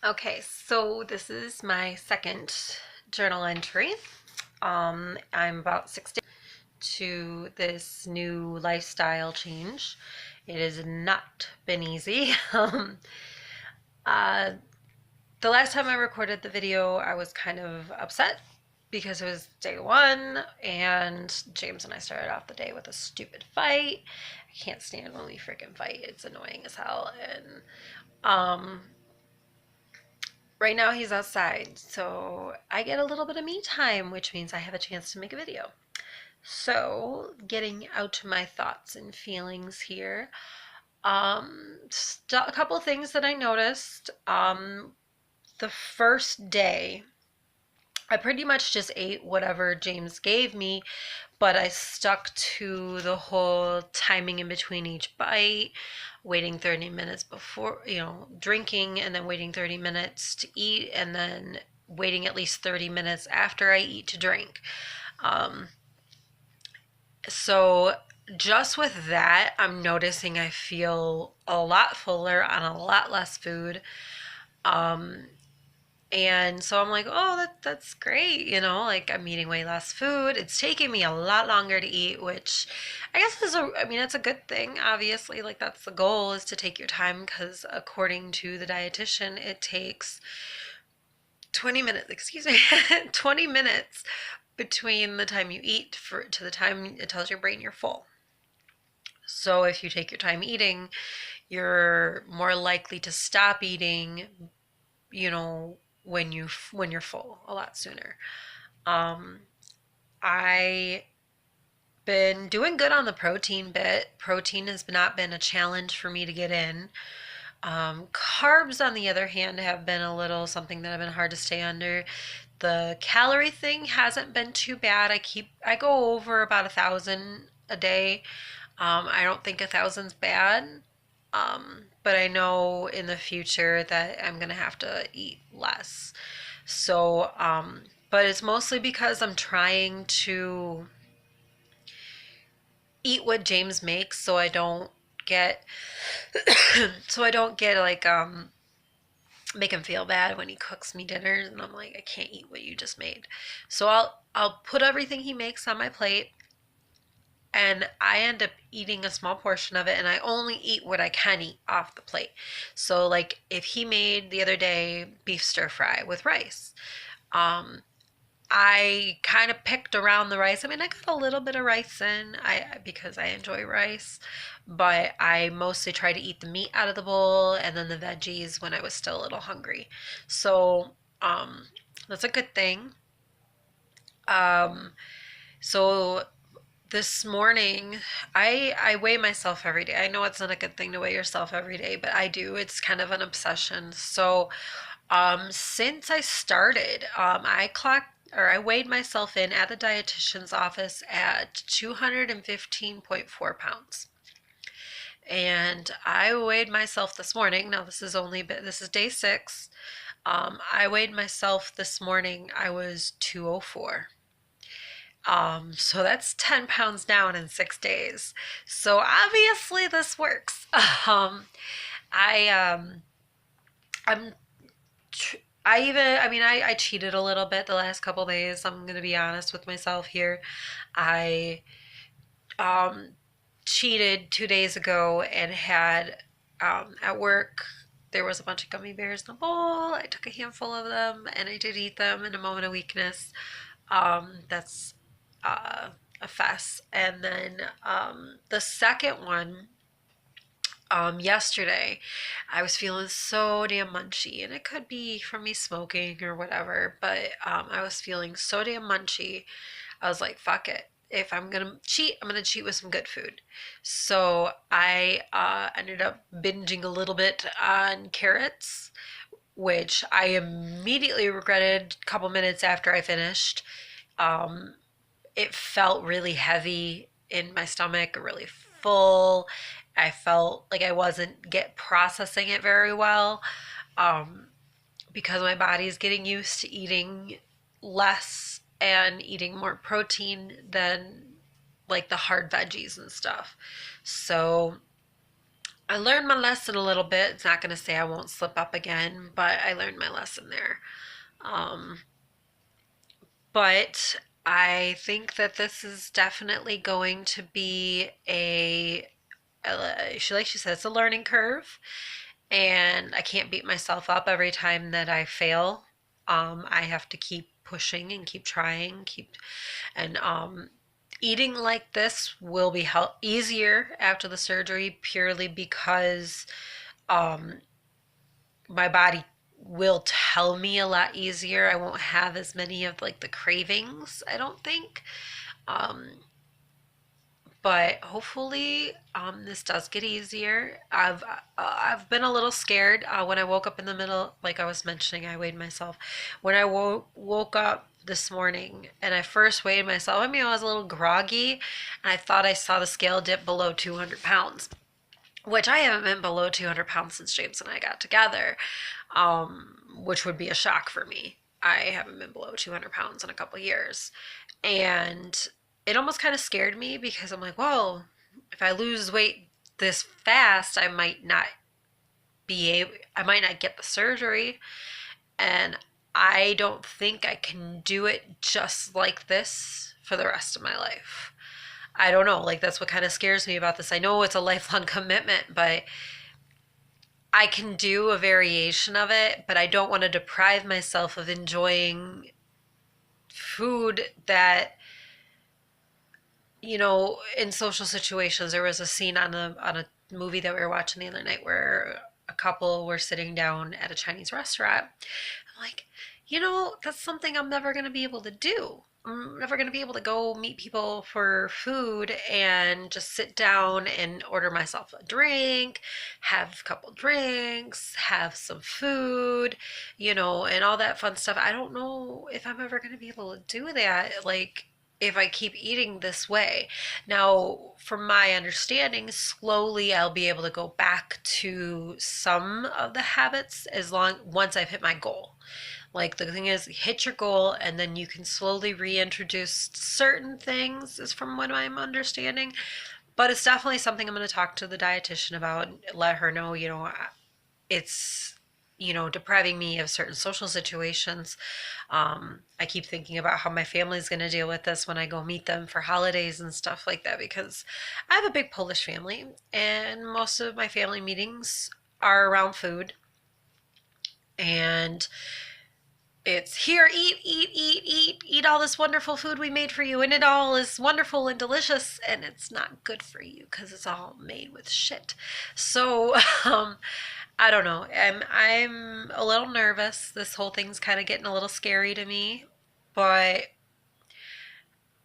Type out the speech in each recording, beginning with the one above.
Okay, so this is my second journal entry. I'm about 6 days to this new lifestyle change. It has not been easy. Uh, the last time I recorded the video, I was kind of upset because it was day one, and James and I started off the day with a stupid fight. I can't stand when we freaking fight. It's annoying as hell. And um, right now he's outside, so I get a little bit of me time, which means I have a chance to make a video. So, getting out my thoughts and feelings here. A couple of things that I noticed. The first day, I pretty much just ate whatever James gave me, but I stuck to the whole timing in between each bite, waiting 30 minutes before, drinking, and then waiting 30 minutes to eat, and then waiting at least 30 minutes after I eat to drink. Um, so just with that, I'm noticing I feel a lot fuller on a lot less food. Um, And so I'm like, oh, that's great. Like I'm eating way less food. It's taking me a lot longer to eat, which I guess I mean, it's a good thing, obviously. Like that's the goal is to take your time because according to the dietitian, it takes 20 minutes, excuse me, 20 minutes between the time you eat to the time it tells your brain you're full. So if you take your time eating, you're more likely to stop eating, you know, when you're full a lot sooner. Um, I been doing good on the protein bit. Protein has not been a challenge for me to get in. Carbs, on the other hand, have been a little something that have been hard to stay under. The calorie thing hasn't been too bad. I go over about 1,000 a day. I don't think 1,000's bad. But I know in the future that I'm gonna have to eat less. So, but it's mostly because I'm trying to eat what James makes so I don't get so I don't get like make him feel bad when he cooks me dinners and I'm like I can't eat what you just made. So I'll put everything he makes on my plate and I end up eating a small portion of it and I only eat what I can eat off the plate. So like if he made the other day beef stir fry with rice, um I kind of picked around the rice. I mean, I got a little bit of rice in, I because I enjoy rice, but I mostly try to eat the meat out of the bowl and then the veggies when I was still a little hungry. So, that's a good thing. Um, so this morning, I weigh myself every day. I know it's not a good thing to weigh yourself every day, but I do. It's kind of an obsession. So, since I started, I weighed myself in at the dietitian's office at 215.4 pounds. And I weighed myself this morning. Now this is day 6. I weighed myself this morning. I was 204. So that's 10 pounds down in 6 days. So obviously this works. Um, I I'm I cheated a little bit the last couple days. I'm gonna be honest with myself here. I um cheated 2 days ago and had at work there was a bunch of gummy bears in a bowl. I took a handful of them and I did eat them in a moment of weakness. That's uh, a fess. And then the second one yesterday, I was feeling so damn munchy, and it could be from me smoking or whatever, but I was feeling so damn munchy. I was like, fuck it. If I'm gonna cheat, I'm gonna cheat with some good food. So I ended up binging a little bit on carrots, which I immediately regretted a couple minutes after I finished. Um, it felt really heavy in my stomach, really full. I felt like I wasn't get processing it very well, um, because my body is getting used to eating less and eating more protein than like the hard veggies and stuff. So I learned my lesson a little bit. It's not going to say I won't slip up again, but I learned my lesson there. Um, but I think that this is definitely going to be like she said, it's a learning curve, and I can't beat myself up every time that I fail. I have to keep pushing and keep trying, keep and eating like this will be easier after the surgery purely because um, my body will tell me a lot easier. I won't have as many of like the cravings, I don't think. Um, but hopefully this does get easier. I've been a little scared when I woke up in the middle, like I was mentioning. I weighed myself when I woke up this morning, and I first weighed myself. I mean, I was a little groggy, and I thought I saw the scale dip below 200 pounds, which I haven't been below 200 pounds since James and I got together, which would be a shock for me. I haven't been below 200 pounds in a couple years. And it almost kind of scared me because I'm like, whoa, if I lose weight this fast, I might not get the surgery. And I don't think I can do it just like this for the rest of my life. I don't know. Like, that's what kind of scares me about this. I know it's a lifelong commitment, but I can do a variation of it, but I don't want to deprive myself of enjoying food that, in social situations. There was a scene on a movie that we were watching the other night where a couple were sitting down at a Chinese restaurant. I'm like, that's something I'm never going to be able to do. I'm never going to be able to go meet people for food and just sit down and order myself a drink, have a couple drinks, have some food, and all that fun stuff. I don't know if I'm ever going to be able to do that. Like, if I keep eating this way. Now, from my understanding, slowly I'll be able to go back to some of the habits once I've hit my goal. Like, the thing is, hit your goal and then you can slowly reintroduce certain things, is from what I'm understanding. But it's definitely something I'm going to talk to the dietitian about, let her know, it's depriving me of certain social situations. I keep thinking about how my family's going to deal with this when I go meet them for holidays and stuff like that, because I have a big Polish family and most of my family meetings are around food, and it's here, eat, eat, eat, eat, eat all this wonderful food we made for you, and it all is wonderful and delicious, and it's not good for you because it's all made with shit. So, I don't know. I'm a little nervous. This whole thing's kind of getting a little scary to me, but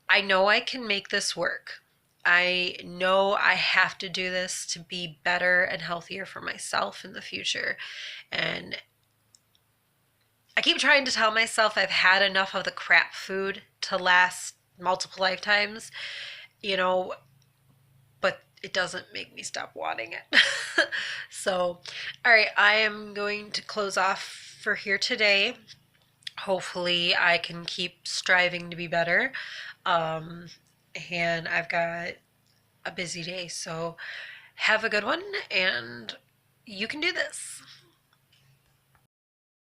I know I can make this work. I know I have to do this to be better and healthier for myself in the future. And I keep trying to tell myself I've had enough of the crap food to last multiple lifetimes, you know, but it doesn't make me stop wanting it. So, all right, I am going to close off for here today. Hopefully, I can keep striving to be better. Um, and I've got a busy day, so have a good one, and you can do this.